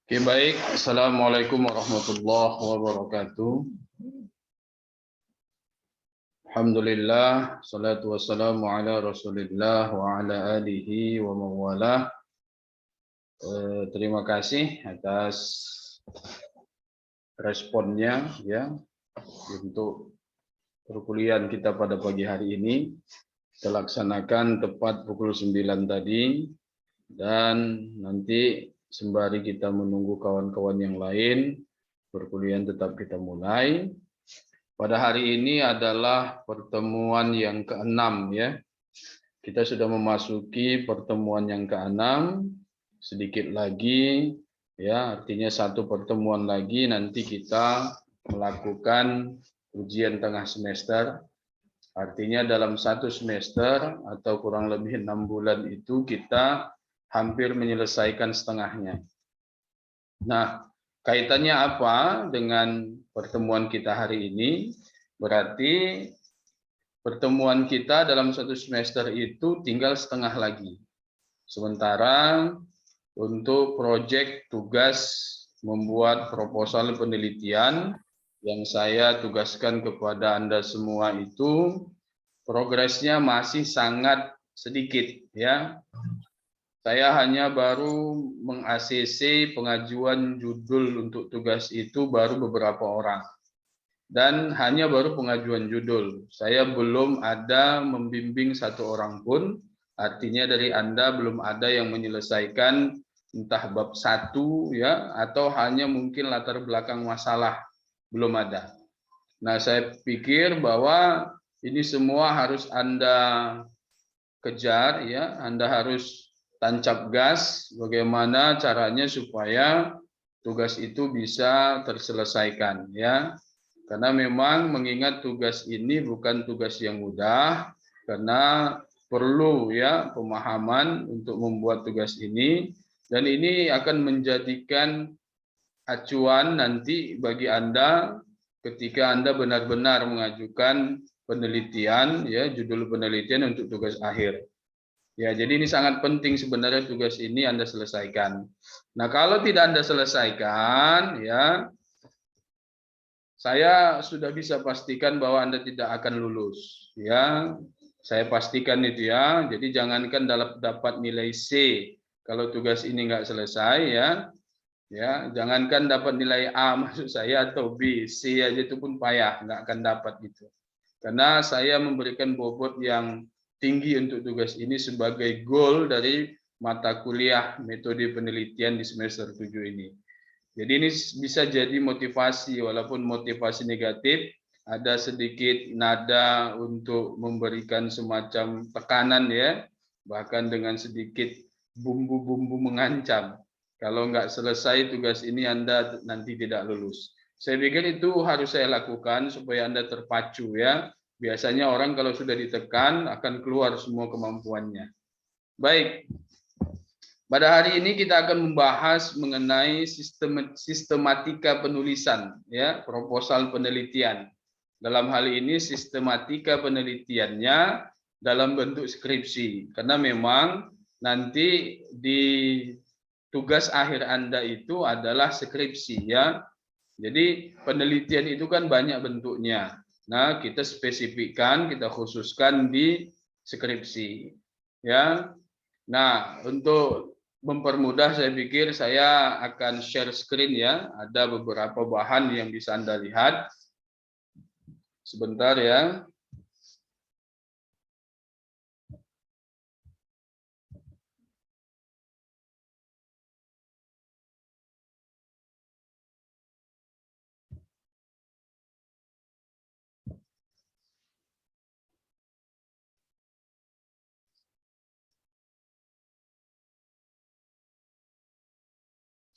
Oke, baik. Assalamualaikum warahmatullahi wabarakatuh. Alhamdulillah, salatu wassalamu ala Rasulillah wa ala alihi wa mawalah. Terima kasih atas responnya ya untuk perkuliahan kita pada pagi hari ini. Kita laksanakan tepat pukul 9 tadi, dan nanti sembari kita menunggu kawan-kawan yang lain, perkuliahan tetap kita mulai. Pada hari ini adalah pertemuan yang ke-6 ya. Kita sudah memasuki pertemuan yang ke-6. Sedikit lagi ya, artinya satu pertemuan lagi nanti kita melakukan ujian tengah semester. Artinya dalam satu semester atau kurang lebih 6 bulan itu kita hampir menyelesaikan setengahnya. Nah, kaitannya apa dengan pertemuan kita hari ini? Berarti pertemuan kita dalam satu semester itu tinggal setengah lagi. Sementara untuk proyek tugas membuat proposal penelitian yang saya tugaskan kepada Anda semua itu progresnya masih sangat sedikit ya. Saya hanya baru meng-ACC pengajuan judul untuk tugas itu baru beberapa orang. Dan hanya baru pengajuan judul. Saya belum ada membimbing satu orang pun, artinya dari Anda belum ada yang menyelesaikan entah bab 1 ya, atau hanya mungkin latar belakang masalah, belum ada. Nah, saya pikir bahwa ini semua harus Anda kejar ya, Anda harus tancap gas bagaimana caranya supaya tugas itu bisa terselesaikan ya. Karena memang mengingat tugas ini bukan tugas yang mudah, karena perlu ya pemahaman untuk membuat tugas ini, dan ini akan menjadikan acuan nanti bagi Anda ketika Anda benar-benar mengajukan penelitian ya, judul penelitian untuk tugas akhir. Ya, jadi ini sangat penting sebenarnya tugas ini Anda selesaikan. Nah, kalau tidak Anda selesaikan ya, saya sudah bisa pastikan bahwa Anda tidak akan lulus ya. Saya pastikan itu ya. Jadi jangankan dapat nilai C kalau tugas ini nggak selesai ya. Ya, jangankan dapat nilai A maksud saya atau B, C aja itu pun payah, nggak akan dapat gitu. Karena saya memberikan bobot yang tinggi untuk tugas ini sebagai goal dari mata kuliah metode penelitian di semester 7 ini. Jadi ini bisa jadi motivasi, walaupun motivasi negatif, ada sedikit nada untuk memberikan semacam tekanan ya, bahkan dengan sedikit bumbu-bumbu mengancam. Kalau nggak selesai tugas ini Anda nanti tidak lulus. Saya pikir itu harus saya lakukan supaya Anda terpacu ya. Biasanya orang kalau sudah ditekan akan keluar semua kemampuannya. Baik, pada hari ini kita akan membahas mengenai sistematika penulisan ya, proposal penelitian. Dalam hal ini sistematika penelitiannya dalam bentuk skripsi, karena memang nanti di tugas akhir Anda itu adalah skripsi ya. Jadi penelitian itu kan banyak bentuknya. Nah, kita spesifikkan, kita khususkan di skripsi ya. Nah, untuk mempermudah saya pikir saya akan share screen ya. Ada beberapa bahan yang bisa Anda lihat. Sebentar ya.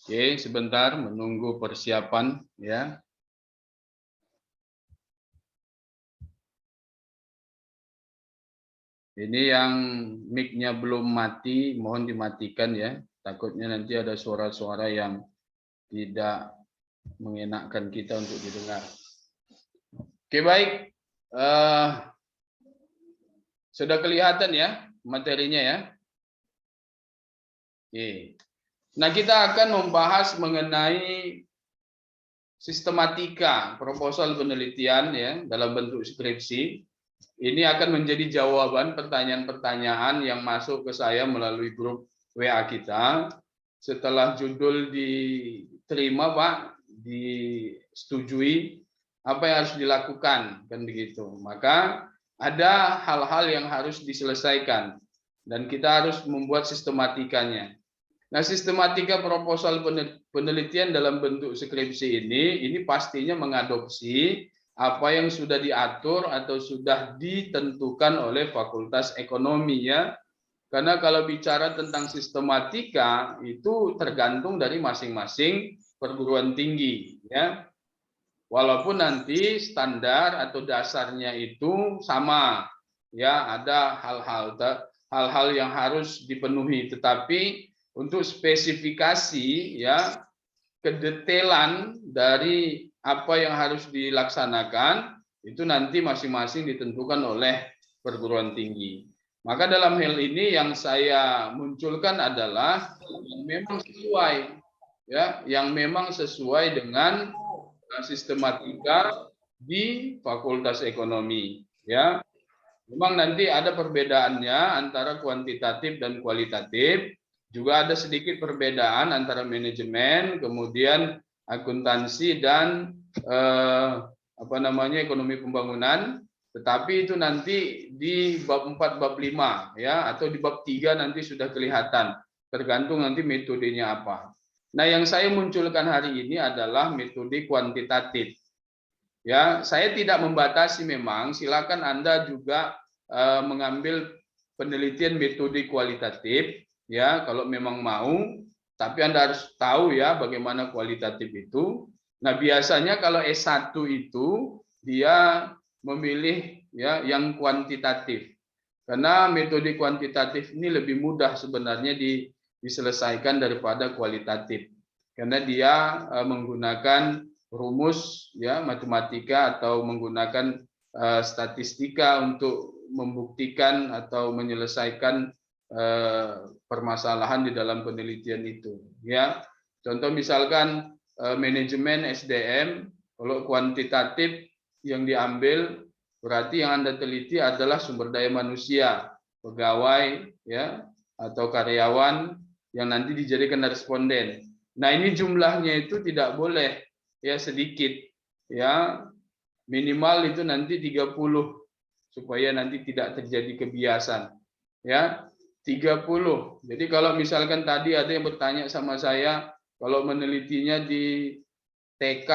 Oke, sebentar menunggu persiapan ya. Ini yang mic-nya belum mati, mohon dimatikan ya. Takutnya nanti ada suara-suara yang tidak mengenakkan kita untuk didengar. Oke, baik. Sudah kelihatan ya materinya ya. Oke. Nah, kita akan membahas mengenai sistematika proposal penelitian ya dalam bentuk skripsi. Ini akan menjadi jawaban pertanyaan-pertanyaan yang masuk ke saya melalui grup WA kita. Setelah judul diterima, Pak, disetujui, apa yang harus dilakukan, kan begitu. Maka ada hal-hal yang harus diselesaikan dan kita harus membuat sistematikanya. Nah, sistematika proposal penelitian dalam bentuk skripsi ini pastinya mengadopsi apa yang sudah diatur atau sudah ditentukan oleh Fakultas Ekonomi ya. Karena kalau bicara tentang sistematika itu tergantung dari masing-masing perguruan tinggi ya. Walaupun nanti standar atau dasarnya itu sama ya, ada hal-hal yang harus dipenuhi, tetapi untuk spesifikasi ya kedetailan dari apa yang harus dilaksanakan itu nanti masing-masing ditentukan oleh perguruan tinggi. Maka dalam hal ini yang saya munculkan adalah yang memang sesuai ya, yang memang sesuai dengan sistematika di Fakultas Ekonomi ya. Memang nanti ada perbedaannya antara kuantitatif dan kualitatif. Juga ada sedikit perbedaan antara manajemen, kemudian akuntansi dan ekonomi pembangunan. Tetapi itu nanti di bab 4, bab 5 ya, atau di bab 3 nanti sudah kelihatan. Tergantung nanti metodenya apa. Nah, yang saya munculkan hari ini adalah metode kuantitatif. Ya, saya tidak membatasi memang, silakan Anda juga mengambil penelitian metode kualitatif ya kalau memang mau, tapi Anda harus tahu ya bagaimana kualitatif itu. Nah, biasanya kalau S1 itu dia memilih ya yang kuantitatif. Karena metode kuantitatif ini lebih mudah sebenarnya diselesaikan daripada kualitatif. Karena dia menggunakan rumus ya matematika atau menggunakan statistika untuk membuktikan atau menyelesaikan permasalahan di dalam penelitian itu ya. Contoh misalkan manajemen SDM, kalau kuantitatif yang diambil berarti yang Anda teliti adalah sumber daya manusia, pegawai ya atau karyawan yang nanti dijadikan responden. Nah, ini jumlahnya itu tidak boleh ya sedikit ya, minimal itu nanti 30 supaya nanti tidak terjadi kebiasaan ya, 30. Jadi kalau misalkan tadi ada yang bertanya sama saya kalau menelitinya di TK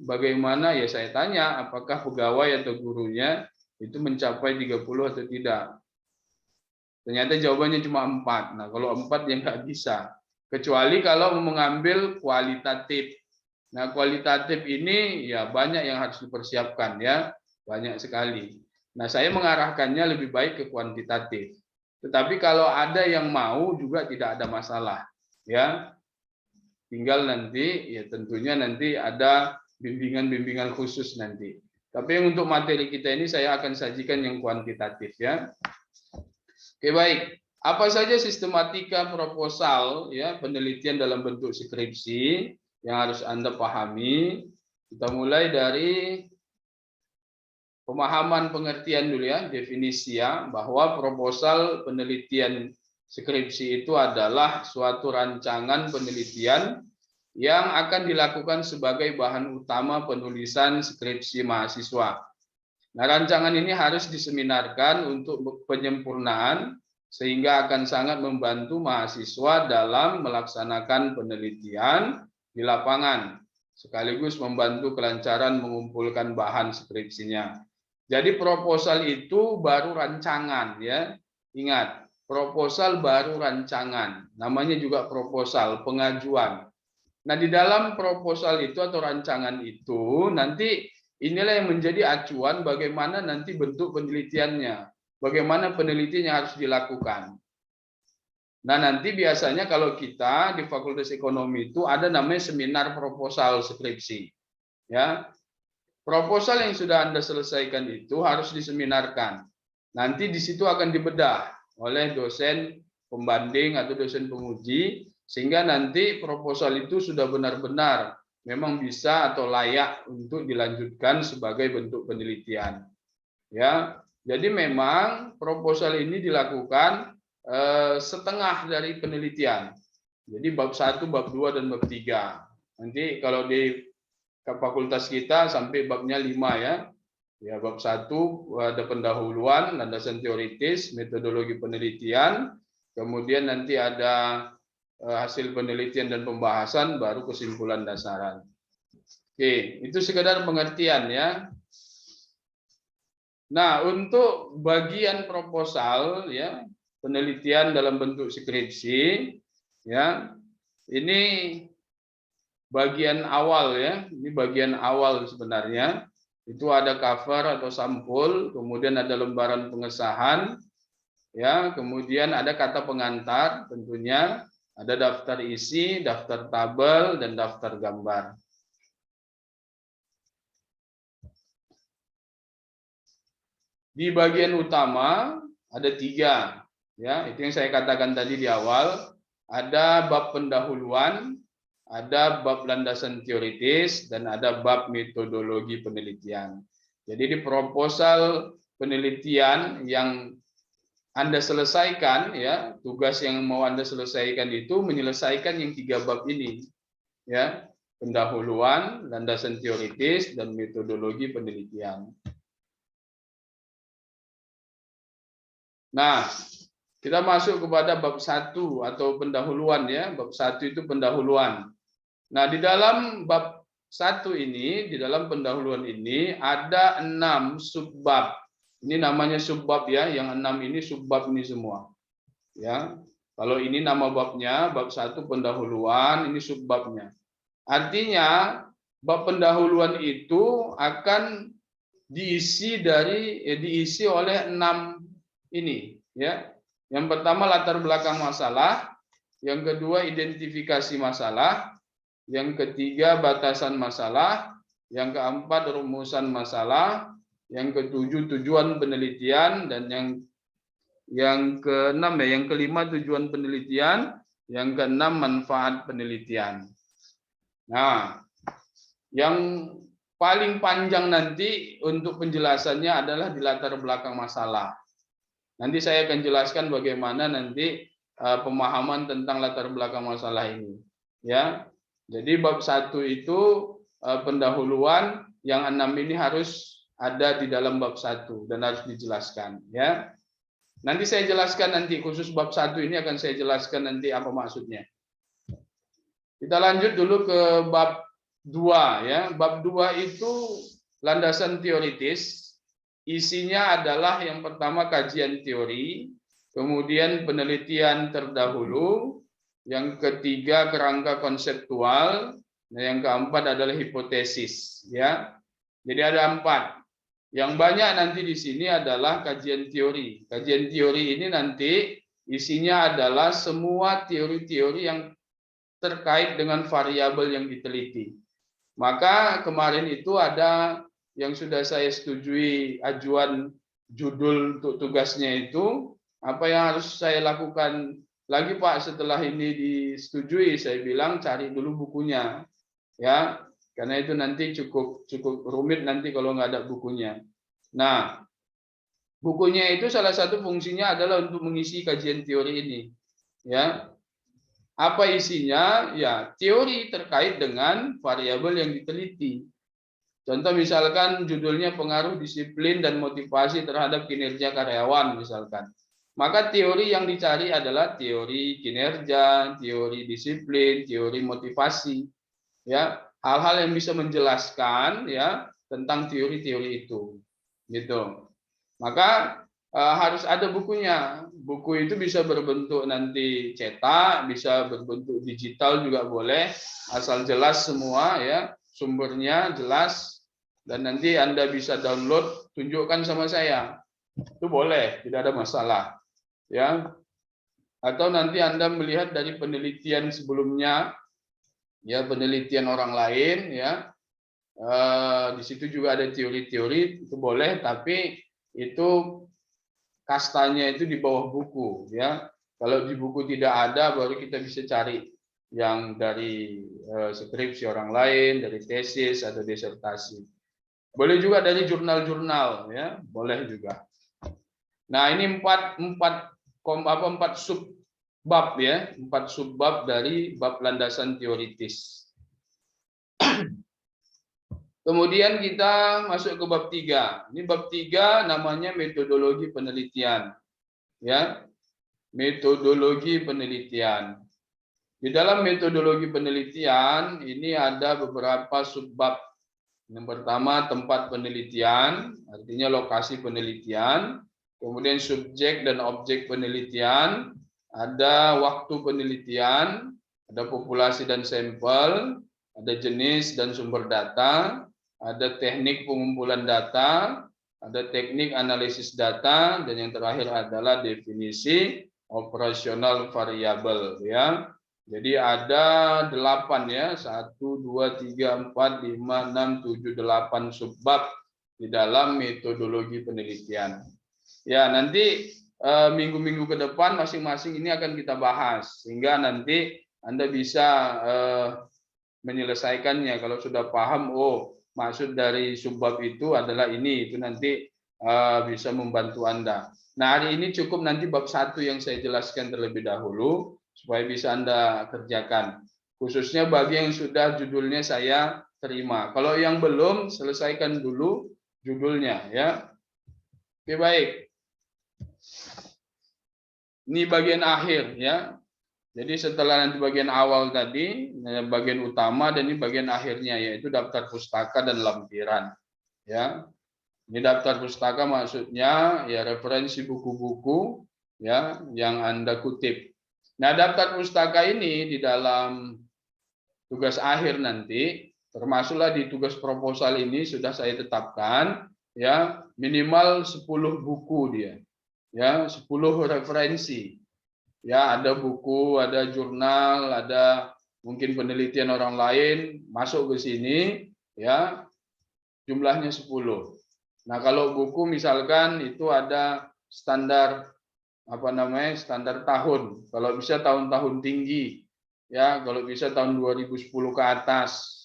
bagaimana, ya saya tanya apakah pegawai atau gurunya itu mencapai 30 atau tidak. Ternyata jawabannya cuma 4. Nah, kalau 4 ya nggak bisa. Kecuali kalau mengambil kualitatif. Nah, kualitatif ini ya banyak yang harus dipersiapkan ya, banyak sekali. Nah, saya mengarahkannya lebih baik ke kuantitatif. Tetapi kalau ada yang mau juga tidak ada masalah ya. Tinggal nanti ya tentunya nanti ada bimbingan-bimbingan khusus nanti. Tapi untuk materi kita ini saya akan sajikan yang kuantitatif ya. Oke, baik. Apa saja sistematika proposal ya penelitian dalam bentuk skripsi yang harus Anda pahami? Kita mulai dari pemahaman pengertian dulu ya, definisi ya, bahwa proposal penelitian skripsi itu adalah suatu rancangan penelitian yang akan dilakukan sebagai bahan utama penulisan skripsi mahasiswa. Nah, rancangan ini harus diseminarkan untuk penyempurnaan sehingga akan sangat membantu mahasiswa dalam melaksanakan penelitian di lapangan, sekaligus membantu kelancaran mengumpulkan bahan skripsinya. Jadi proposal itu baru rancangan ya. Ingat, proposal baru rancangan. Namanya juga proposal, pengajuan. Nah, di dalam proposal itu atau rancangan itu nanti inilah yang menjadi acuan bagaimana nanti bentuk penelitiannya, bagaimana penelitian yang harus dilakukan. Nah, nanti biasanya kalau kita di Fakultas Ekonomi itu ada namanya seminar proposal skripsi. Ya. Proposal yang sudah Anda selesaikan itu harus diseminarkan. Nanti di situ akan dibedah oleh dosen pembanding atau dosen penguji sehingga nanti proposal itu sudah benar-benar memang bisa atau layak untuk dilanjutkan sebagai bentuk penelitian. Ya, jadi memang proposal ini dilakukan setengah dari penelitian. Jadi bab 1, bab 2 dan bab 3. Nanti kalau di fakultas kita sampai babnya 5 ya. Ya, bab 1 ada pendahuluan, landasan teoritis, metodologi penelitian, kemudian nanti ada hasil penelitian dan pembahasan, baru kesimpulan dasaran. Oke, itu sekedar pengertian ya. Nah, untuk bagian proposal ya, penelitian dalam bentuk skripsi ya, ini bagian awal ya, ini bagian awal sebenarnya. Itu ada cover atau sampul, kemudian ada lembaran pengesahan, ya, kemudian ada kata pengantar, tentunya ada daftar isi, daftar tabel, dan daftar gambar. Di bagian utama ada 3, ya, itu yang saya katakan tadi di awal. Ada bab pendahuluan, ada bab landasan teoritis, dan ada bab metodologi penelitian. Jadi di proposal penelitian yang Anda selesaikan, ya, tugas yang mau Anda selesaikan itu menyelesaikan yang 3 bab ini, ya, pendahuluan, landasan teoritis, dan metodologi penelitian. Nah, kita masuk kepada bab 1 atau pendahuluan ya. Bab 1 itu pendahuluan. Nah, di dalam bab 1 ini, di dalam pendahuluan ini ada 6 subbab. Ini namanya subbab ya, yang 6 ini subbab ini semua. Ya. Kalau ini nama babnya, bab 1 pendahuluan, ini subbabnya. Artinya, bab pendahuluan itu akan diisi oleh 6 ini ya. Yang pertama latar belakang masalah, yang kedua identifikasi masalah, yang ketiga batasan masalah, yang keempat rumusan masalah, yang ketujuh tujuan penelitian, dan yang keenam ya, yang kelima tujuan penelitian, yang keenam manfaat penelitian. Nah, yang paling panjang nanti untuk penjelasannya adalah di latar belakang masalah. Nanti saya akan jelaskan bagaimana nanti pemahaman tentang latar belakang masalah ini. Ya, jadi bab 1 itu pendahuluan, yang 6 ini harus ada di dalam bab 1 dan harus dijelaskan. Ya, nanti saya jelaskan nanti khusus bab 1 ini akan saya jelaskan nanti apa maksudnya. Kita lanjut dulu ke bab 2 ya. Bab 2 itu landasan teoritis. Isinya adalah yang pertama kajian teori, kemudian penelitian terdahulu, yang ketiga kerangka konseptual, dan yang keempat adalah hipotesis. Ya, jadi ada 4. Yang banyak nanti di sini adalah kajian teori. Kajian teori ini nanti isinya adalah semua teori-teori yang terkait dengan variabel yang diteliti. Maka kemarin itu ada yang sudah saya setujui ajuan judul untuk tugasnya itu, apa yang harus saya lakukan lagi Pak setelah ini disetujui? Saya bilang cari dulu bukunya, ya, karena itu nanti cukup rumit nanti kalau nggak ada bukunya. Nah, bukunya itu salah satu fungsinya adalah untuk mengisi kajian teori ini, ya. Apa isinya? Ya, teori terkait dengan variabel yang diteliti. Contoh misalkan judulnya pengaruh disiplin dan motivasi terhadap kinerja karyawan misalkan. Maka teori yang dicari adalah teori kinerja, teori disiplin, teori motivasi. Ya, hal-hal yang bisa menjelaskan ya tentang teori-teori itu. Gitu. Maka harus ada bukunya. Buku itu bisa berbentuk nanti cetak, bisa berbentuk digital juga boleh, asal jelas semua ya, sumbernya jelas. Dan nanti Anda bisa download, tunjukkan sama saya. Itu boleh, tidak ada masalah. Ya. Atau nanti Anda melihat dari penelitian sebelumnya, ya, penelitian orang lain, ya. Di situ juga ada teori-teori, itu boleh, tapi itu kastanya itu di bawah buku, ya. Kalau di buku tidak ada, baru kita bisa cari yang dari skripsi orang lain, dari tesis atau disertasi. Boleh juga dari jurnal-jurnal, ya, boleh juga. Nah, ini empat subbab ya, 4 subbab dari bab landasan teoritis. Kemudian kita masuk ke bab 3. Ini bab 3 namanya metodologi penelitian. Ya, metodologi penelitian. Di dalam metodologi penelitian ini ada beberapa subbab. Yang pertama tempat penelitian, artinya lokasi penelitian. Kemudian subjek dan objek penelitian, ada waktu penelitian, ada populasi dan sampel, ada jenis dan sumber data, ada teknik pengumpulan data, ada teknik analisis data, dan yang terakhir adalah definisi operasional variabel, ya. Jadi ada 8 ya, 1, 2, 3, 4, 5, 6, 7, 8 subbab di dalam metodologi penelitian. Ya, nanti minggu-minggu ke depan masing-masing ini akan kita bahas, sehingga nanti Anda bisa menyelesaikannya. Kalau sudah paham, oh maksud dari subbab itu adalah ini, itu nanti bisa membantu Anda. Nah, hari ini cukup nanti bab 1 yang saya jelaskan terlebih dahulu, supaya bisa Anda kerjakan. Khususnya bagi yang sudah judulnya saya terima. Kalau yang belum, selesaikan dulu judulnya, ya. Oke, baik. Ini bagian akhir, ya. Jadi setelah nanti bagian awal tadi, bagian utama, dan ini bagian akhirnya, yaitu daftar pustaka dan lampiran. Ya, ini daftar pustaka maksudnya ya referensi buku-buku ya yang Anda kutip. Nah, daftar pustaka ini di dalam tugas akhir nanti, termasuklah di tugas proposal ini sudah saya tetapkan ya minimal 10 buku dia. Ya, 10 referensi. Ya, ada buku, ada jurnal, ada mungkin penelitian orang lain masuk ke sini ya. Jumlahnya 10. Nah, kalau buku misalkan itu ada standar standar tahun. Kalau bisa tahun-tahun tinggi. Ya, kalau bisa tahun 2010 ke atas.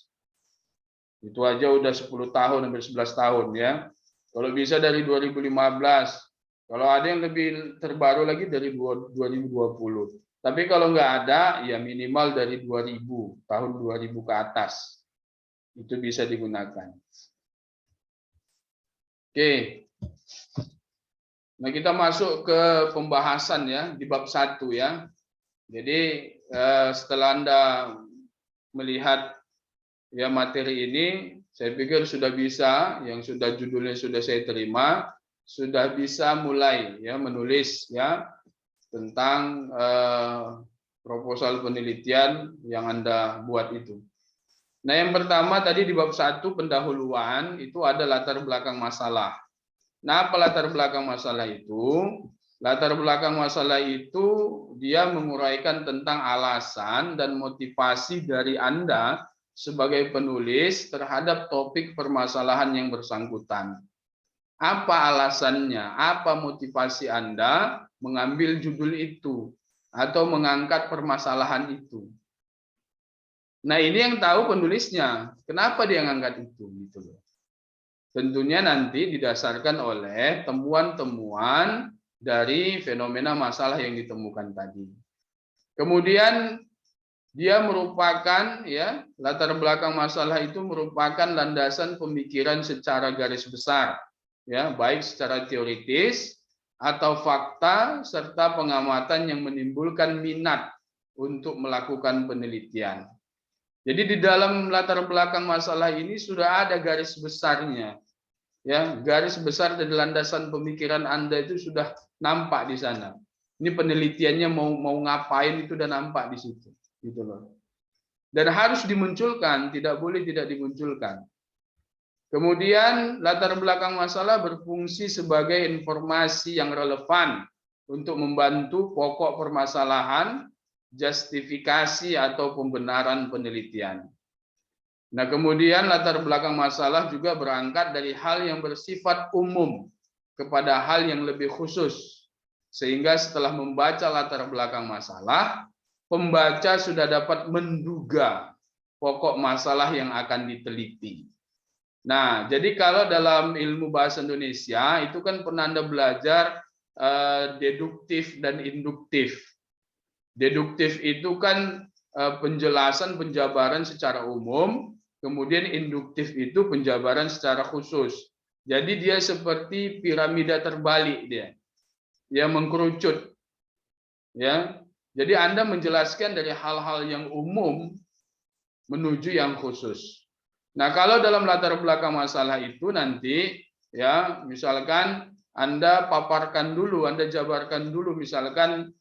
Itu aja udah 10 tahun, hampir 11 tahun ya. Kalau bisa dari 2015. Kalau ada yang lebih terbaru lagi dari 2020. Tapi kalau nggak ada, ya minimal dari 2000, tahun 2000 ke atas. Itu bisa digunakan. Oke. Nah, kita masuk ke pembahasan ya di bab 1 ya. Jadi setelah Anda melihat ya materi ini, saya pikir sudah bisa, yang sudah judulnya sudah saya terima, sudah bisa mulai ya menulis ya tentang proposal penelitian yang Anda buat itu. Nah, yang pertama tadi di bab 1 pendahuluan itu ada latar belakang masalah. Nah, apa latar belakang masalah itu? Latar belakang masalah itu dia menguraikan tentang alasan dan motivasi dari Anda sebagai penulis terhadap topik permasalahan yang bersangkutan. Apa alasannya? Apa motivasi Anda mengambil judul itu atau mengangkat permasalahan itu? Nah, ini yang tahu penulisnya. Kenapa dia ngangkat itu gitu loh. Tentunya nanti didasarkan oleh temuan-temuan dari fenomena masalah yang ditemukan tadi. Kemudian dia merupakan ya latar belakang masalah itu merupakan landasan pemikiran secara garis besar. Ya, baik secara teoritis atau fakta serta pengamatan yang menimbulkan minat untuk melakukan penelitian. Jadi di dalam latar belakang masalah ini sudah ada garis besarnya. Ya, garis besar dari landasan pemikiran Anda itu sudah nampak di sana. Ini penelitiannya mau ngapain itu udah nampak di situ, gitu loh. Dan harus dimunculkan, tidak boleh tidak dimunculkan. Kemudian latar belakang masalah berfungsi sebagai informasi yang relevan untuk membantu pokok permasalahan, justifikasi atau pembenaran penelitian. Nah, kemudian latar belakang masalah juga berangkat dari hal yang bersifat umum kepada hal yang lebih khusus. Sehingga setelah membaca latar belakang masalah, pembaca sudah dapat menduga pokok masalah yang akan diteliti. Nah, jadi kalau dalam ilmu bahasa Indonesia itu kan pernah Anda belajar deduktif dan induktif. Deduktif itu kan penjelasan penjabaran secara umum, kemudian induktif itu penjabaran secara khusus. Jadi dia seperti piramida terbalik dia. Dia mengkerucut. Ya. Jadi Anda menjelaskan dari hal-hal yang umum menuju yang khusus. Nah, kalau dalam latar belakang masalah itu nanti ya, misalkan Anda paparkan dulu, Anda jabarkan dulu misalkan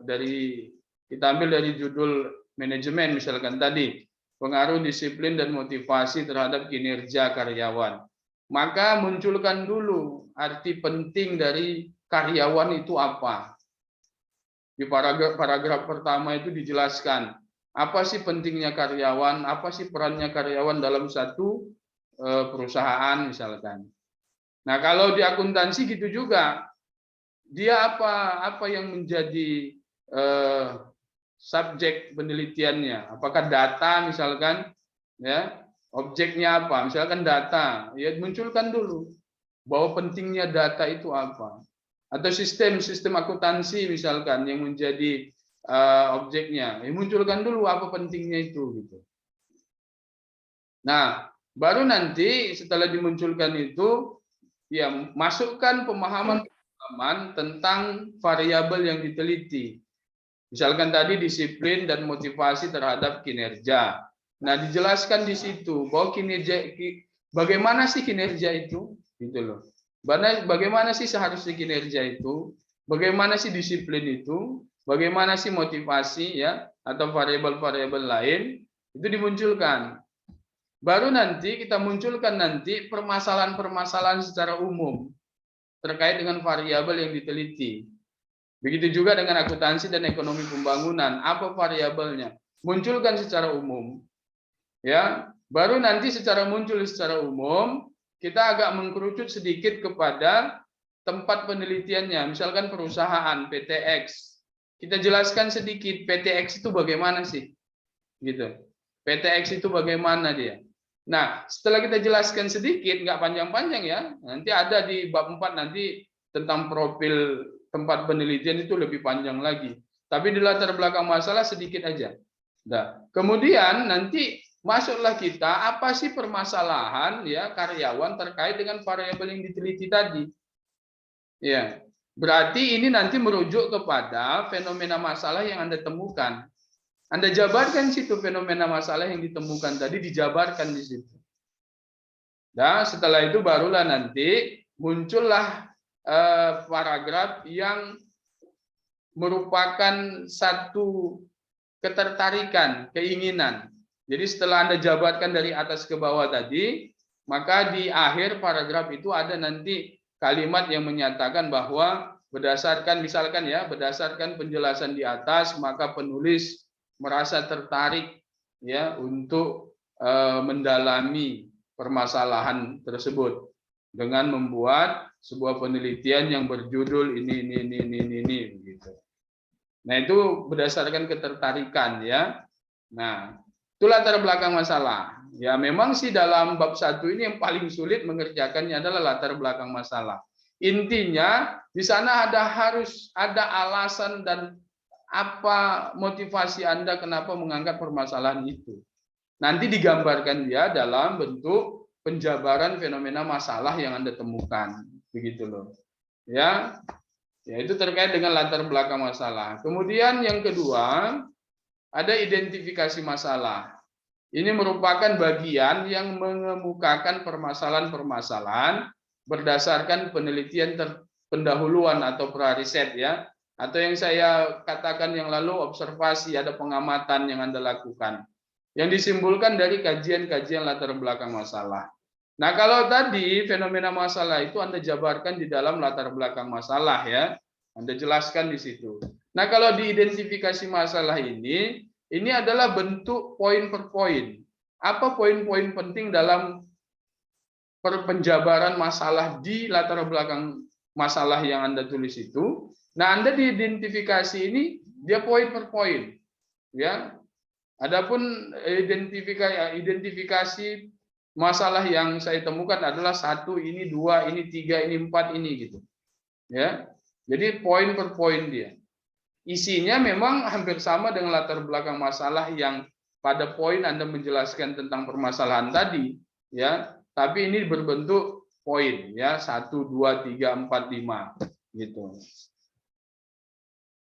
dari kita ambil dari judul manajemen misalkan tadi, pengaruh disiplin dan motivasi terhadap kinerja karyawan. Maka munculkan dulu arti penting dari karyawan itu apa. Di paragraf pertama itu dijelaskan apa sih pentingnya karyawan, apa sih perannya karyawan dalam satu perusahaan misalkan. Nah, kalau di akuntansi gitu juga, dia apa yang menjadi subjek penelitiannya? Apakah data misalkan, ya, objeknya apa? Misalkan data, ya munculkan dulu bahwa pentingnya data itu apa. Atau sistem akuntansi misalkan yang menjadi objeknya, munculkan dulu apa pentingnya itu gitu. Nah, baru nanti setelah dimunculkan itu ya masukkan pemahaman tentang variabel yang diteliti. Misalkan tadi disiplin dan motivasi terhadap kinerja. Nah, dijelaskan di situ bahwa kinerja, bagaimana sih kinerja itu gitu loh. Bagaimana sih seharusnya kinerja itu? Bagaimana sih disiplin itu? Bagaimana sih motivasi ya atau variabel-variabel lain itu dimunculkan. Baru nanti kita munculkan nanti permasalahan-permasalahan secara umum terkait dengan variabel yang diteliti. Begitu juga dengan akuntansi dan ekonomi pembangunan. Apa variabelnya? Munculkan secara umum. Ya, baru nanti secara muncul secara umum kita agak mengkerucut sedikit kepada tempat penelitiannya. Misalkan perusahaan PTX. Kita jelaskan sedikit PTX itu bagaimana sih? Gitu. PTX itu bagaimana dia? Nah, setelah kita jelaskan sedikit, nggak panjang-panjang ya. Nanti ada di bab 4 nanti tentang profil tempat penelitian itu lebih panjang lagi. Tapi di latar belakang masalah sedikit aja. Nah, kemudian nanti masuklah kita apa sih permasalahan ya karyawan terkait dengan variabel yang diteliti tadi. Ya, berarti ini nanti merujuk kepada fenomena masalah yang Anda temukan. Anda jabarkan situ fenomena masalah yang ditemukan tadi dijabarkan di situ. Dan setelah itu barulah nanti muncullah paragraf yang merupakan satu ketertarikan, keinginan. Jadi setelah Anda jabarkan dari atas ke bawah tadi, maka di akhir paragraf itu ada nanti kalimat yang menyatakan bahwa berdasarkan misalkan ya, berdasarkan penjelasan di atas, maka penulis merasa tertarik ya untuk mendalami permasalahan tersebut dengan membuat sebuah penelitian yang berjudul ini begitu. Nah, itu berdasarkan ketertarikan ya. Nah, itu latar belakang masalah. Ya, memang sih dalam bab 1 ini yang paling sulit mengerjakannya adalah latar belakang masalah. Intinya di sana harus ada alasan dan apa motivasi Anda kenapa mengangkat permasalahan itu. Nanti digambarkan dia dalam bentuk penjabaran fenomena masalah yang Anda temukan. Begitu loh. Ya. Ya, itu terkait dengan latar belakang masalah. Kemudian yang kedua, ada identifikasi masalah. Ini merupakan bagian yang mengemukakan permasalahan-permasalahan berdasarkan penelitian pendahuluan atau pra-riset ya. Atau yang saya katakan yang lalu observasi, ada pengamatan yang Anda lakukan. Yang disimpulkan dari kajian-kajian latar belakang masalah. Nah, kalau tadi fenomena masalah itu Anda jabarkan di dalam latar belakang masalah ya. Anda jelaskan di situ. Nah, kalau diidentifikasi masalah ini adalah bentuk poin per poin. Apa poin-poin penting dalam penjabaran masalah di latar belakang masalah yang Anda tulis itu? Nah, Anda diidentifikasi ini dia poin per poin, ya. Adapun identifikasi masalah yang saya temukan adalah 1, ini 2, ini 3, ini 4, ini gitu. Ya. Jadi poin per poin dia. Isinya memang hampir sama dengan latar belakang masalah yang pada poin Anda menjelaskan tentang permasalahan tadi, ya. Tapi ini berbentuk poin, ya, 1, 2, 3, 4, 5 gitu.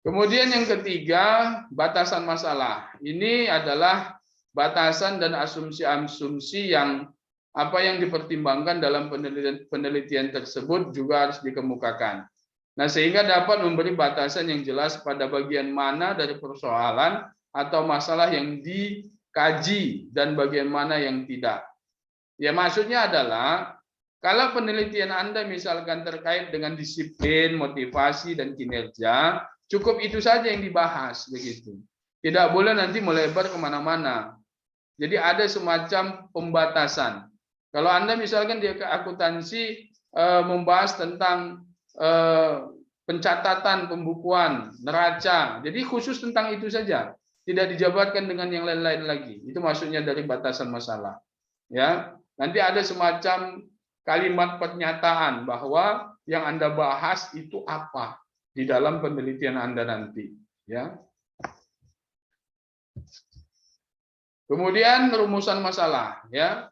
Kemudian yang ketiga, batasan masalah. Ini adalah batasan dan asumsi-asumsi yang dipertimbangkan dalam penelitian tersebut juga harus dikemukakan. Nah, sehingga dapat memberi batasan yang jelas pada bagian mana dari persoalan atau masalah yang dikaji dan bagian mana yang tidak. Ya, maksudnya adalah kalau penelitian Anda misalkan terkait dengan disiplin, motivasi, dan kinerja, cukup itu saja yang dibahas, begitu. Tidak boleh nanti melebar kemana-mana. Jadi ada semacam pembatasan. Kalau Anda misalkan di akuntansi membahas tentang pencatatan, pembukuan, neraca, jadi khusus tentang itu saja, tidak dijabarkan dengan yang lain-lain lagi. Itu maksudnya dari batasan masalah. Ya, nanti ada semacam kalimat pernyataan bahwa yang Anda bahas itu apa di dalam penelitian Anda nanti, ya. Kemudian rumusan masalah, ya.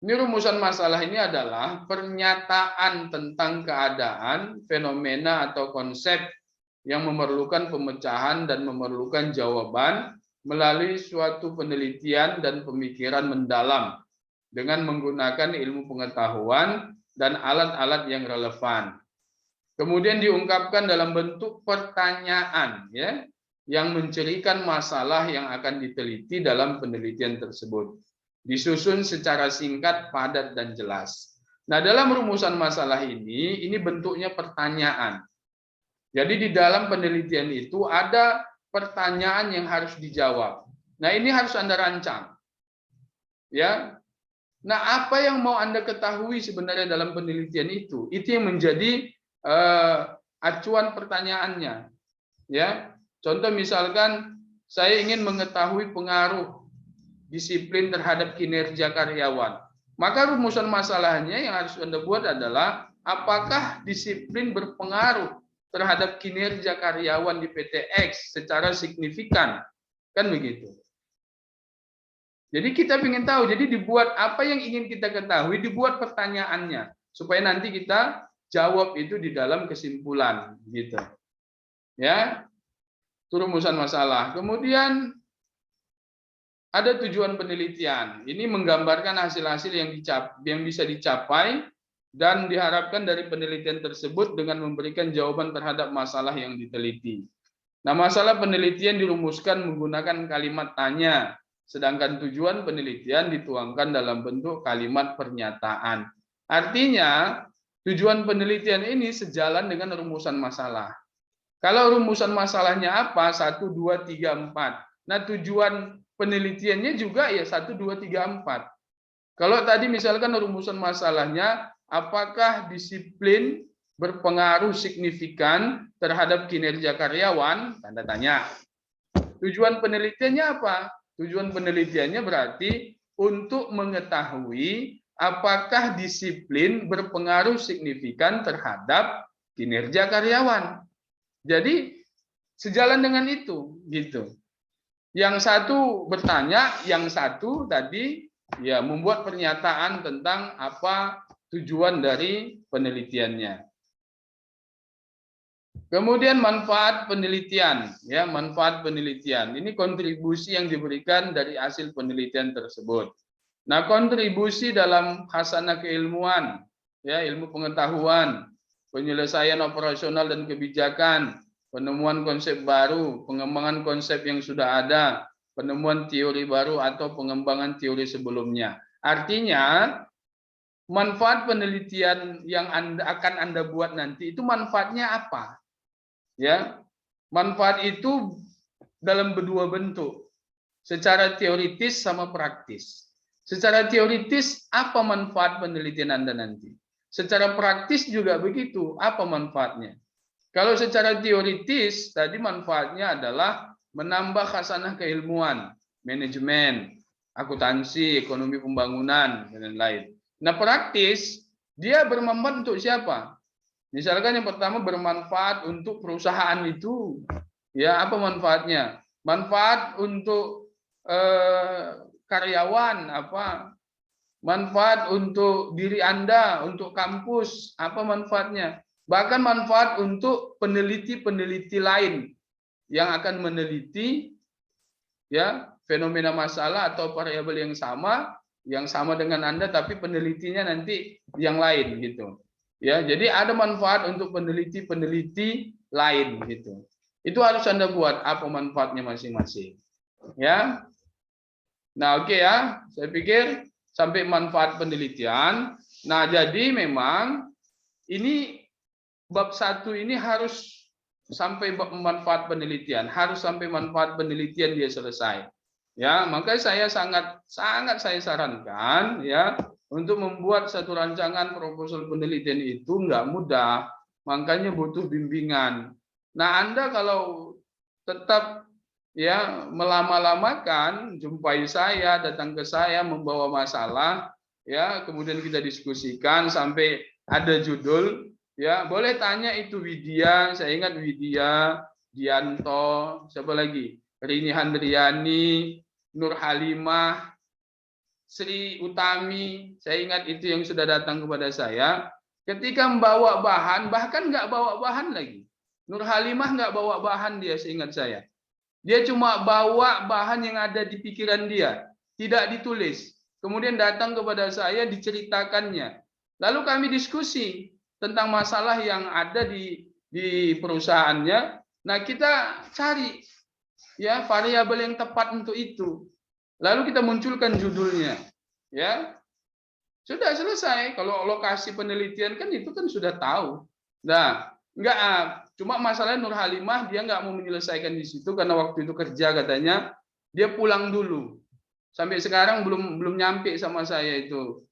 Ini rumusan masalah ini adalah pernyataan tentang keadaan, fenomena atau konsep yang memerlukan pemecahan dan memerlukan jawaban melalui suatu penelitian dan pemikiran mendalam dengan menggunakan ilmu pengetahuan dan alat-alat yang relevan. Kemudian diungkapkan dalam bentuk pertanyaan, ya, yang mencirikan masalah yang akan diteliti dalam penelitian tersebut. Disusun secara singkat, padat, dan jelas. Nah, dalam rumusan masalah ini bentuknya pertanyaan. Jadi di dalam penelitian itu ada pertanyaan yang harus dijawab. Nah, ini harus Anda rancang. Ya. Nah, apa yang mau Anda ketahui sebenarnya dalam penelitian itu yang menjadi acuan pertanyaannya, ya. Contoh misalkan saya ingin mengetahui pengaruh disiplin terhadap kinerja karyawan, maka rumusan masalahnya yang harus Anda buat adalah apakah disiplin berpengaruh terhadap kinerja karyawan di PT X secara signifikan, kan begitu. Jadi kita ingin tahu, jadi dibuat apa yang ingin kita ketahui, dibuat pertanyaannya supaya nanti kita jawab itu di dalam kesimpulan, gitu. Ya, itu rumusan masalah. Kemudian ada tujuan penelitian. Ini menggambarkan hasil-hasil yang bisa dicapai dan diharapkan dari penelitian tersebut dengan memberikan jawaban terhadap masalah yang diteliti. Nah, masalah penelitian dirumuskan menggunakan kalimat tanya, sedangkan tujuan penelitian dituangkan dalam bentuk kalimat pernyataan. Artinya, tujuan penelitian ini sejalan dengan rumusan masalah. Kalau rumusan masalahnya apa? 1, 2, 3, 4. Nah, tujuan penelitiannya juga ya 1, 2, 3, 4. Kalau tadi misalkan rumusan masalahnya, apakah disiplin berpengaruh signifikan terhadap kinerja karyawan? Tanda tanya. Tujuan penelitiannya apa? Tujuan penelitiannya berarti untuk mengetahui apakah disiplin berpengaruh signifikan terhadap kinerja karyawan. Jadi sejalan dengan itu, gitu. Yang satu bertanya, yang satu tadi ya membuat pernyataan tentang apa tujuan dari penelitiannya. Kemudian manfaat penelitian, ya, manfaat penelitian. Ini kontribusi yang diberikan dari hasil penelitian tersebut. Nah, kontribusi dalam khasanah keilmuan, ya, ilmu pengetahuan, penyelesaian operasional dan kebijakan, penemuan konsep baru, pengembangan konsep yang sudah ada, penemuan teori baru atau pengembangan teori sebelumnya. Artinya, manfaat penelitian yang akan Anda buat nanti itu manfaatnya apa? Ya, manfaat itu dalam dua bentuk, secara teoritis sama praktis. Secara teoritis, apa manfaat penelitian Anda nanti? Secara praktis juga begitu, apa manfaatnya? Kalau secara teoritis, tadi manfaatnya adalah menambah khasanah keilmuan, manajemen, akuntansi, ekonomi pembangunan, dan lain-lain. Nah, praktis, dia bermanfaat untuk siapa? Misalkan yang pertama bermanfaat untuk perusahaan itu. Ya, apa manfaatnya? Manfaat untuk karyawan, apa? Manfaat untuk diri Anda, untuk kampus, apa manfaatnya? Bahkan manfaat untuk peneliti-peneliti lain yang akan meneliti ya fenomena masalah atau variabel yang sama dengan Anda, tapi penelitinya nanti yang lain gitu. Ya, jadi ada manfaat untuk peneliti-peneliti lain gitu. Itu harus Anda buat apa manfaatnya masing-masing. Ya. Nah, oke ya. Saya pikir sampai manfaat penelitian. Nah, jadi memang ini bab 1 ini harus sampai manfaat penelitian, harus sampai manfaat penelitian dia selesai. Ya, maka saya sangat saya sarankan ya untuk membuat satu rancangan proposal penelitian itu nggak mudah, makanya butuh bimbingan. Nah, Anda kalau tetap ya melama-lamakan, jumpai saya, datang ke saya membawa masalah, ya kemudian kita diskusikan sampai ada judul, ya boleh tanya itu Widya, saya ingat Widya, Dianto, siapa lagi, Rini Handriani, Nur Halimah, Sri Utami, saya ingat itu yang sudah datang kepada saya. Ketika membawa bahan, bahkan nggak bawa bahan lagi. Nur Halimah nggak bawa bahan dia, seingat saya. Dia cuma bawa bahan yang ada di pikiran dia, tidak ditulis. Kemudian datang kepada saya, diceritakannya. Lalu kami diskusi tentang masalah yang ada di perusahaannya. Nah, kita cari ya variabel yang tepat untuk itu. Lalu kita munculkan judulnya. Ya. Sudah selesai. Kalau lokasi penelitian kan itu kan sudah tahu. Nah, enggak, cuma masalahnya Nur Halimah dia nggak mau menyelesaikan di situ karena waktu itu kerja katanya, dia pulang dulu. Sampai sekarang belum nyampe sama saya itu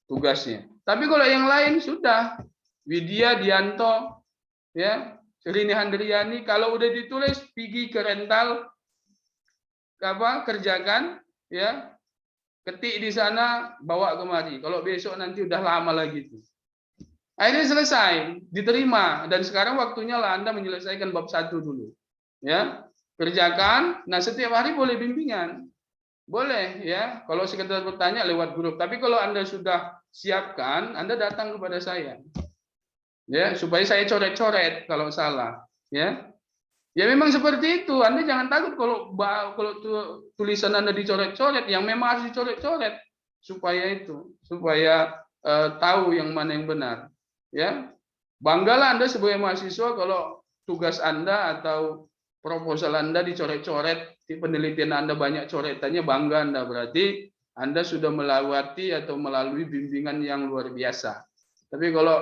tugasnya. Tapi kalau yang lain sudah, Widya Dianto, ya, Rini Handriani, kalau udah ditulis pergi ke rental, kerjakan, ya, ketik di sana, bawa kemari. Kalau besok nanti udah lama lagi tuh. Akhirnya selesai, diterima, dan sekarang waktunya lah Anda menyelesaikan bab 1 dulu. Ya, kerjakan. Nah, setiap hari boleh bimbingan. Boleh ya, kalau sekedar bertanya lewat grup. Tapi kalau Anda sudah siapkan, Anda datang kepada saya. Ya, supaya saya coret-coret kalau salah, ya. Ya memang seperti itu. Anda jangan takut kalau tulisan Anda dicoret-coret, yang memang harus dicoret-coret supaya tahu yang mana yang benar. Ya, banggalah Anda sebagai mahasiswa kalau tugas Anda atau proposal Anda dicoret-coret, di penelitian Anda banyak coretannya, bangga Anda, berarti Anda sudah melewati atau melalui bimbingan yang luar biasa. Tapi kalau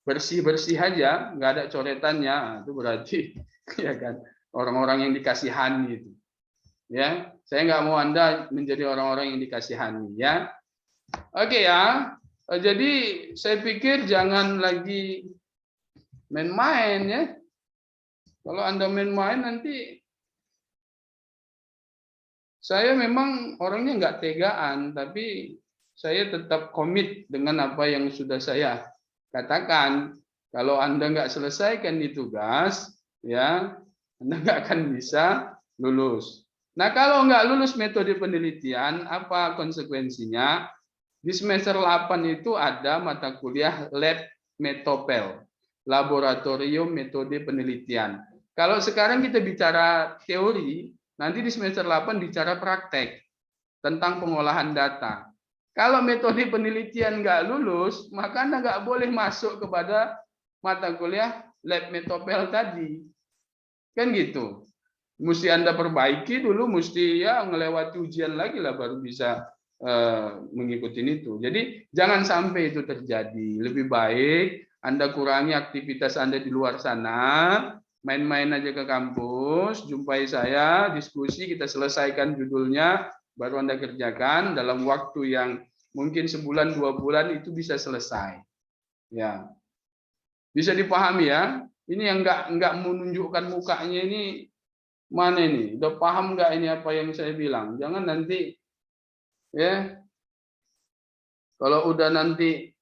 bersih-bersih aja, nggak ada coretannya, itu berarti ya kan orang-orang yang dikasihani itu. Ya, saya nggak mau Anda menjadi orang-orang yang dikasihani, ya. Oke ya. Jadi saya pikir jangan lagi main-main ya. Kalau Anda main-main nanti saya memang orangnya nggak tegaan, tapi saya tetap komit dengan apa yang sudah saya katakan. Kalau Anda nggak selesaikan di tugas, ya Anda nggak akan bisa lulus. Nah, kalau nggak lulus metode penelitian, apa konsekuensinya? Di semester 8 itu ada mata kuliah lab metopel, laboratorium metode penelitian. Kalau sekarang kita bicara teori, nanti di semester 8 bicara praktek tentang pengolahan data. Kalau metode penelitian nggak lulus, maka Anda nggak boleh masuk kepada mata kuliah lab metopel tadi. Kan gitu. Mesti Anda perbaiki dulu, mesti ya ngelewati ujian lagi lah baru bisa mengikuti itu. Jadi jangan sampai itu terjadi. Lebih baik Anda kurangi aktivitas Anda di luar sana, main-main aja ke kampus, jumpai saya, diskusi, kita selesaikan judulnya, baru Anda kerjakan dalam waktu yang mungkin sebulan 2 bulan itu bisa selesai. Ya. Bisa dipahami ya? Ini yang nggak menunjukkan mukanya ini mana ini? Udah paham nggak ini apa yang saya bilang? Jangan nanti ya kalau udah nanti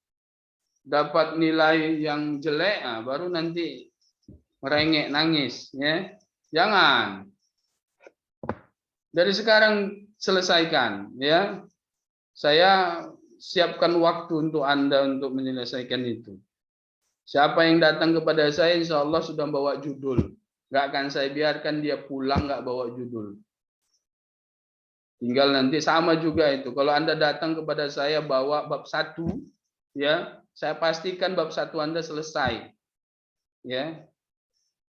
dapat nilai yang jelek, baru nanti merengek nangis ya. Jangan. Dari sekarang selesaikan ya. Saya siapkan waktu untuk Anda untuk menyelesaikan itu. Siapa yang datang kepada saya, insya Allah sudah bawa judul. Nggak akan saya biarkan dia pulang nggak bawa judul. Tinggal nanti sama juga itu. Kalau Anda datang kepada saya bawa bab 1, ya, saya pastikan bab 1 Anda selesai. Ya.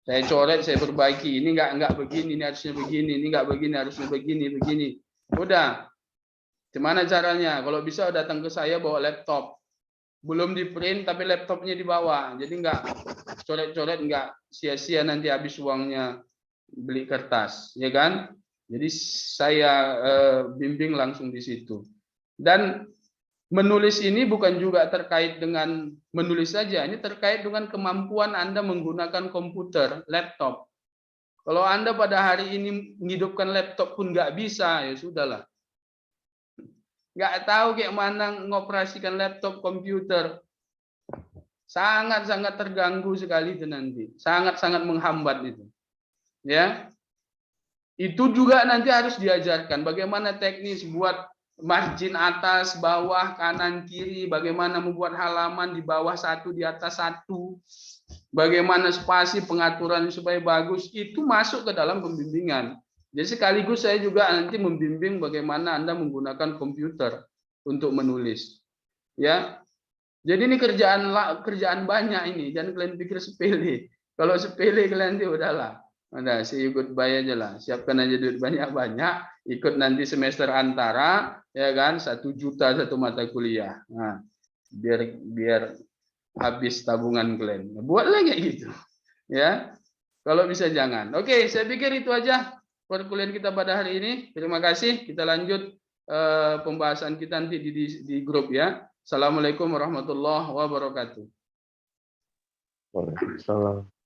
Saya coret, saya perbaiki. Ini nggak begini, ini harusnya begini, ini nggak begini, harusnya begini. Udah. Gimana caranya? Kalau bisa datang ke saya bawa laptop. Belum di print tapi laptopnya dibawa, jadi nggak coret-coret, nggak sia-sia nanti habis uangnya beli kertas, ya kan? Jadi saya bimbing langsung di situ. Dan menulis ini bukan juga terkait dengan menulis saja, ini terkait dengan kemampuan Anda menggunakan komputer, laptop. Kalau Anda pada hari ini menghidupkan laptop pun nggak bisa, ya sudahlah. Nggak tahu kayak mana ngoperasikan laptop, komputer, sangat-sangat terganggu sekali itu nanti, sangat-sangat menghambat itu, ya. Itu juga nanti harus diajarkan bagaimana teknis buat margin atas, bawah, kanan, kiri, bagaimana membuat halaman di bawah satu, di atas satu, bagaimana spasi pengaturan supaya bagus, itu masuk ke dalam pembimbingan. Jadi sekaligus saya juga nanti membimbing bagaimana Anda menggunakan komputer untuk menulis. Ya. Jadi ini kerjaan banyak ini, jangan kalian pikir sepele. Kalau sepele kalian nanti udahlah. Udah, see you goodbye aja lah. Siapkan aja duit banyak-banyak, ikut nanti semester antara, ya kan, 1 juta satu mata kuliah. Nah, biar habis tabungan kalian. Buatlah kayak gitu. Ya. Kalau bisa jangan. Oke, saya pikir itu aja perkuliahan kita pada hari ini. Terima kasih. Kita lanjut pembahasan kita nanti di grup ya. Assalamualaikum warahmatullahi wabarakatuh. Waalaikumsalam.